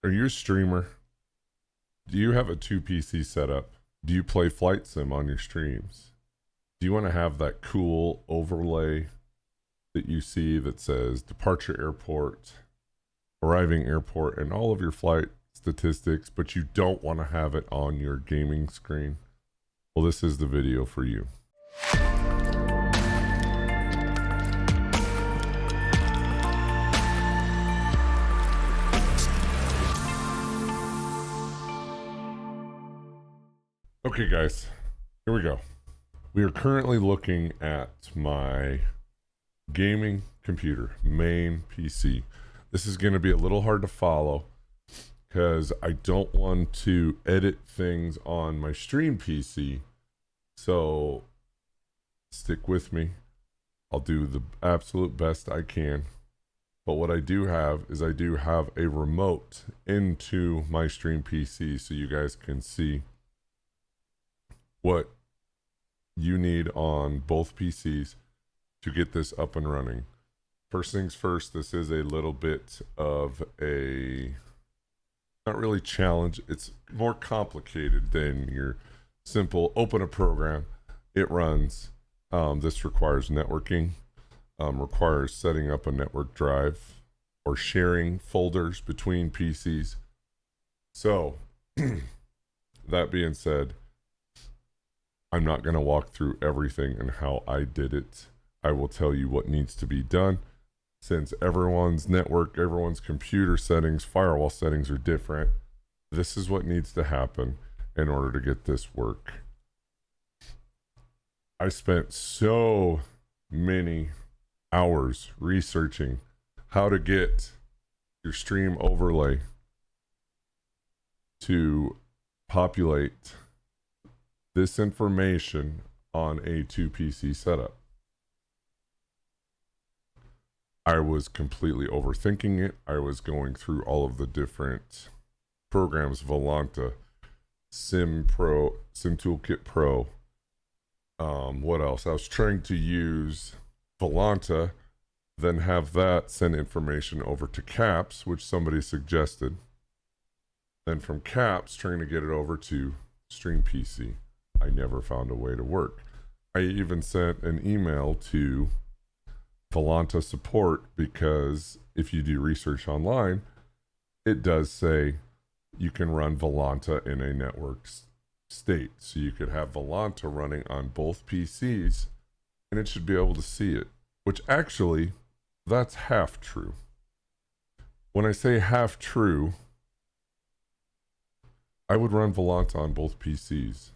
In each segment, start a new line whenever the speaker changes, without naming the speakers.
Are you a streamer? Do you have a 2 PC setup? Do you play flight sim on your streams? Do you want to have that cool overlay that you see that says departure airport, arriving airport, and all of your flight statistics, but you don't want to have it on your gaming screen? Well, this is the video for you. Okay, guys, here we go. We are currently looking at my gaming computer, main PC. This is going to be a little hard to follow because I don't want to edit things on my stream PC. So stick with me. I'll do the absolute best I can. But what I do have is I do have a remote into my stream PC so you guys can see what you need on both PCs to get this up and running. First things first, this is a little bit of a, not really challenge, it's more complicated than your simple open a program, it runs. This requires networking, requires setting up a network drive or sharing folders between PCs. So that being said, I'm not going to walk through everything and how I did it. I will tell you what needs to be done. Since everyone's network, everyone's computer settings, firewall settings are different, this is what needs to happen in order to get this work. I spent so many hours researching how to get your stream overlay to populate this information on a 2 PC setup. I was completely overthinking it. I was going through all of the different programs, Volanta, Sim Toolkit Pro. What else? I was trying to use Volanta, then have that send information over to Caps, which somebody suggested. Then from Caps, trying to get it over to Stream PC. I never found a way to work. I even sent an email to Volanta support because if you do research online, it does say you can run Volanta in a network state. So you could have Volanta running on both PCs and it should be able to see it, which actually, that's half true. When I say half true, I would run Volanta on both PCs.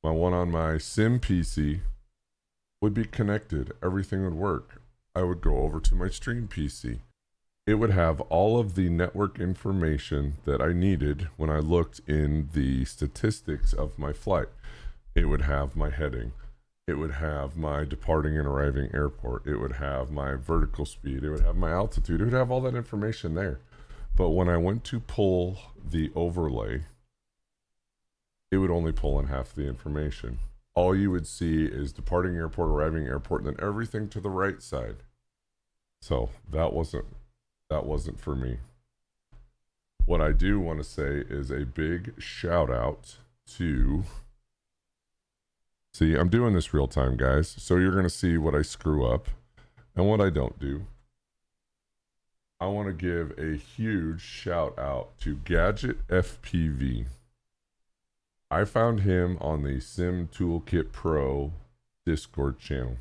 My one on my sim PC would be connected. Everything would work. I would go over to my stream PC. It would have all of the network information that I needed when I looked in the statistics of my flight. It would have my heading. It would have my departing and arriving airport. It would have my vertical speed. It would have my altitude. It would have all that information there. But when I went to pull the overlay, it would only pull in half the information. All you would see is departing airport, arriving airport, and then everything to the right side. So that wasn't for me. What I do want to say is a big shout out to, see, I'm doing this real time, guys, so you're going to see what I screw up and what I don't do. I want to give a huge shout out to GadgetFPV. I found him on the Sim Toolkit Pro Discord channel.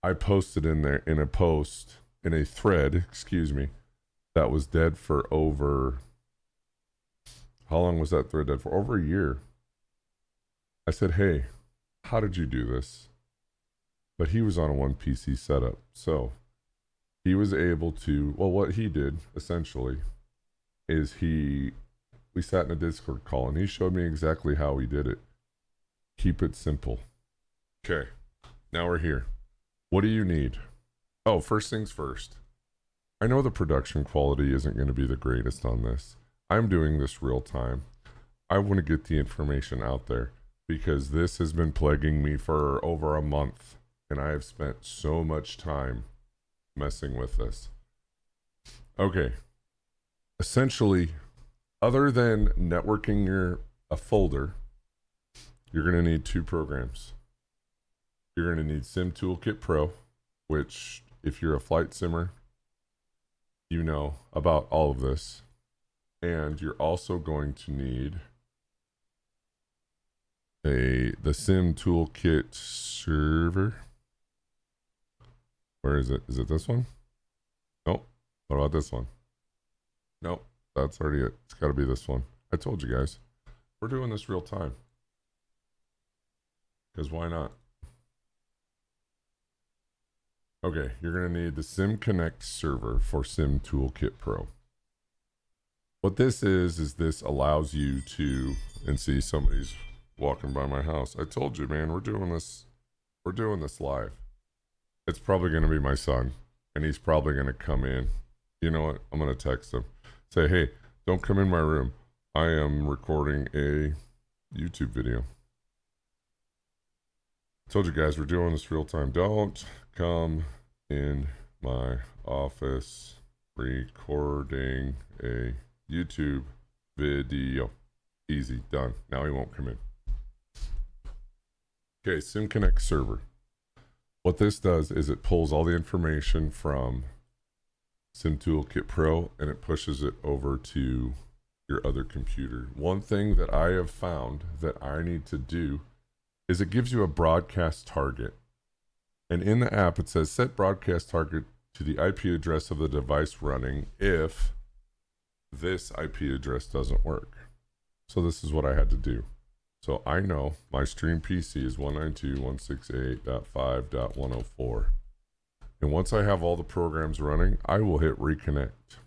I posted in there in a thread, that was dead for over, how long was that thread dead for? Over a year. I said, hey, how did you do this? But he was on a 1 PC setup. So he was able to, well, what he did essentially is we sat in a Discord call and he showed me exactly how he did it. Keep it simple. Okay, now we're here. What do you need? Oh, first things first. I know the production quality isn't going to be the greatest on this. I'm doing this real time. I want to get the information out there because this has been plaguing me for over a month and I have spent so much time messing with this. Okay. essentially, other than networking a folder, you're going to need two programs. You're going to need Sim Toolkit Pro, which if you're a flight simmer, you know about all of this. And you're also going to need the Sim Toolkit server. Where is it? Is it this one? Nope. What about this one? Nope. That's already it. It's got to be this one. I told you guys. We're doing this real time. Because why not? Okay, you're going to need the Sim Connect server for Sim Toolkit Pro. What this is this allows you to, and see somebody's walking by my house. I told you, man, we're doing this live. It's probably going to be my son, and he's probably going to come in. You know what? I'm going to text him. Say, hey, don't come in my room. I am recording a YouTube video. I told you guys we're doing this real time. Don't come in my office recording a YouTube video. Easy, done. Now he won't come in. Okay, Sim Connect server. What this does is it pulls all the information from Sim Toolkit Pro and it pushes it over to your other computer. One thing that I have found that I need to do is it gives you a broadcast target. And in the app, it says set broadcast target to the IP address of the device running if this IP address doesn't work. So this is what I had to do. So I know my stream PC is 192.168.5.104. And once I have all the programs running, I will hit reconnect.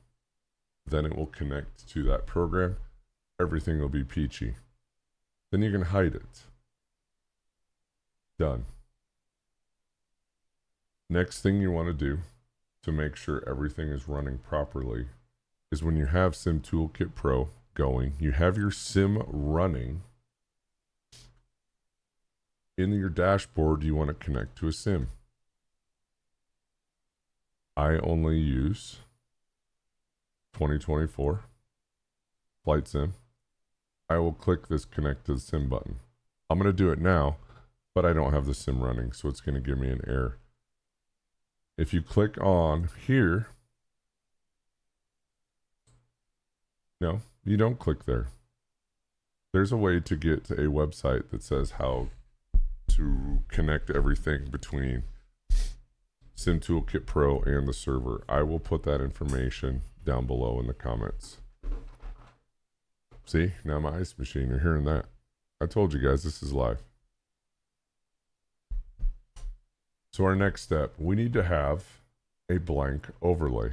Then it will connect to that program. Everything will be peachy. Then you can hide it. Done. Next thing you want to do to make sure everything is running properly is when you have Sim Toolkit Pro going, you have your sim running. In your dashboard, you want to connect to a sim. I only use 2024 Flight Sim. I will click this connect to the sim button. I'm going to do it now, but I don't have the sim running, so it's going to give me an error. If you click on here, no, you don't click there. There's a way to get to a website that says how to connect everything between Sim Toolkit Pro and the server. I will put that information down below in the comments. See, now my ice machine, you're hearing that. I told you guys this is live. So our next step, we need to have a blank overlay.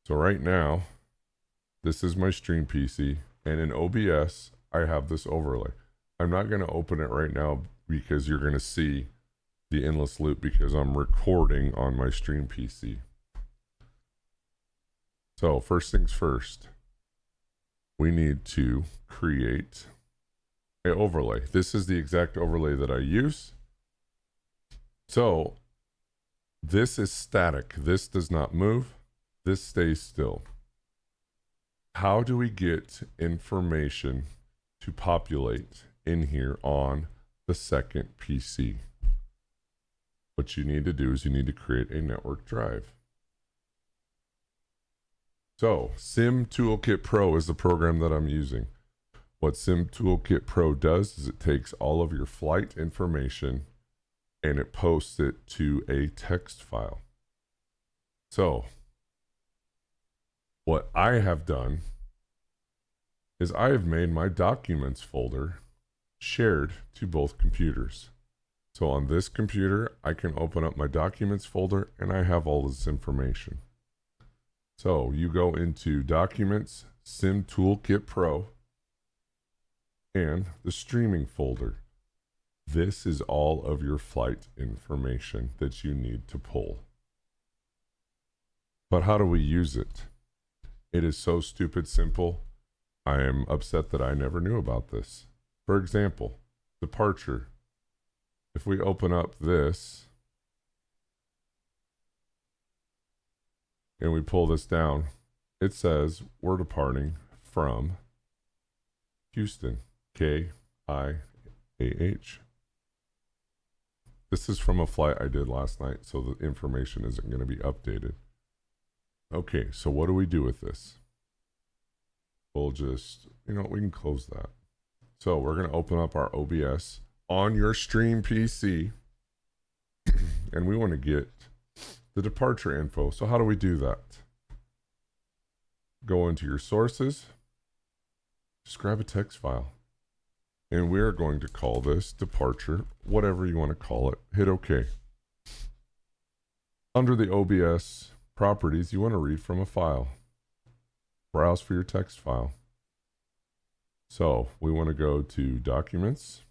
So right now, this is my stream PC, and in OBS, I have this overlay. I'm not going to open it right now because you're going to see the endless loop because I'm recording on my stream PC. So first things first, we need to create an overlay. This is the exact overlay that I use. So this is static. This does not move. This stays still. How do we get information to populate in here on the second PC? What you need to do is you need to create a network drive. So Sim Toolkit Pro is the program that I'm using. What Sim Toolkit Pro does is it takes all of your flight information and it posts it to a text file. So what I have done is I have made my documents folder shared to both computers. So on this computer, I can open up my documents folder and I have all this information. So you go into Documents, Sim Toolkit Pro, and the streaming folder. This is all of your flight information that you need to pull. But how do we use it? It is so stupid simple. I am upset that I never knew about this. For example, departure. If we open up this, and we pull this down, it says we're departing from Houston, KIAH. This is from a flight I did last night, so the information isn't going to be updated. Okay, so what do we do with this? We'll just, we can close that. So we're going to open up our OBS on your stream PC, and we want to get the departure info. So how do we do that? Go into your sources, just grab a text file, and we're going to call this departure, whatever you want to call it. Hit OK. Under the OBS properties, you want to read from a file. Browse for your text file. So we want to go to Documents,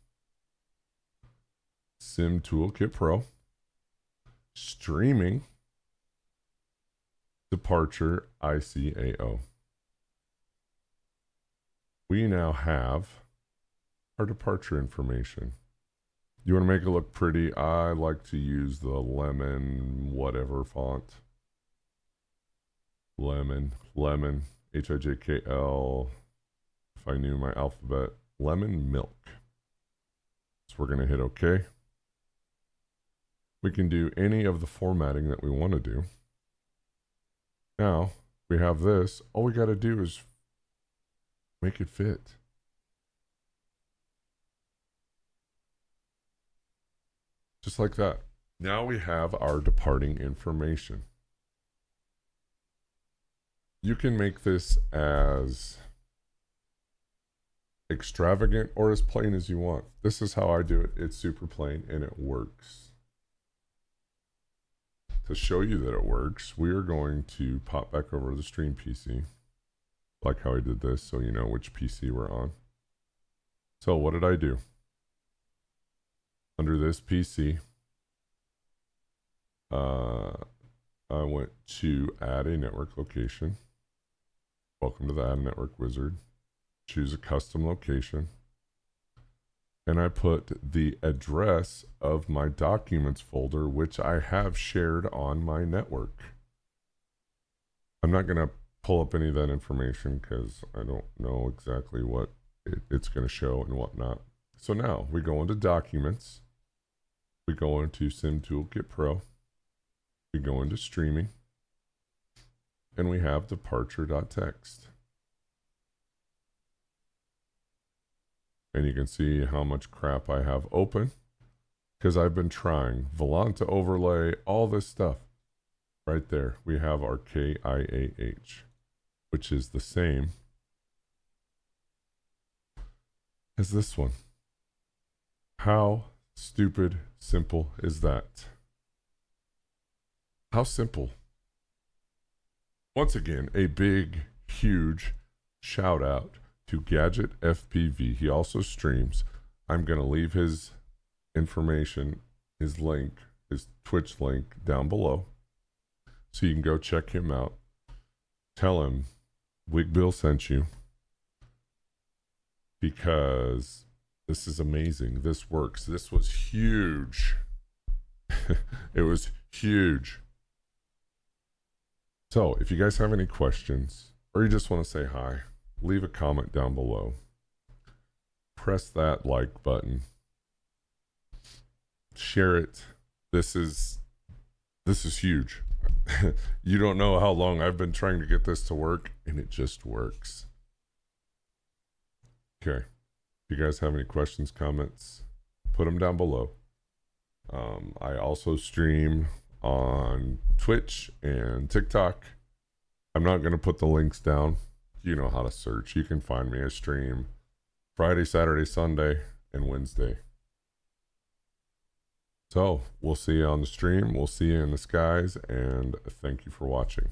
Sim Toolkit Pro, Streaming, Departure ICAO. We now have our departure information. You want to make it look pretty? I like to use the lemon whatever font. Lemon, HIJKL. If I knew my alphabet, lemon milk. So we're going to hit OK. We can do any of the formatting that we want to do. Now we have this. All we got to do is make it fit. Just like that. Now we have our departing information. You can make this as extravagant or as plain as you want. This is how I do it. It's super plain and it works. To show you that it works, we are going to pop back over to the stream PC, like how I did this, so you know which PC we're on. So what did I do? Under this PC, I went to add a network location. Welcome to the Add Network Wizard. Choose a custom location. And I put the address of my documents folder, which I have shared on my network. I'm not going to pull up any of that information because I don't know exactly what it's going to show and whatnot. So now we go into Documents. We go into Sim Toolkit Pro. We go into Streaming. And we have departure.txt. And you can see how much crap I have open because I've been trying Volanta overlay, all this stuff. Right there, we have our KIAH, which is the same as this one. How stupid simple is that? How simple? Once again, a big, huge shout out to GadgetFPV. He also streams. I'm going to leave his information, his link, his Twitch link down below. So you can go check him out. Tell him Wigbill sent you. Because this is amazing. This works. This was huge. It was huge. So if you guys have any questions or you just want to say hi, leave a comment down below. Press that like button. Share it. This is huge. You don't know how long I've been trying to get this to work, and it just works. Okay. If you guys have any questions, comments, put them down below. I also stream on Twitch and TikTok. I'm not going to put the links down. You know how to search. You can find me. I stream Friday, Saturday, Sunday, and Wednesday. So we'll see you on the stream. We'll see you in the skies, and thank you for watching.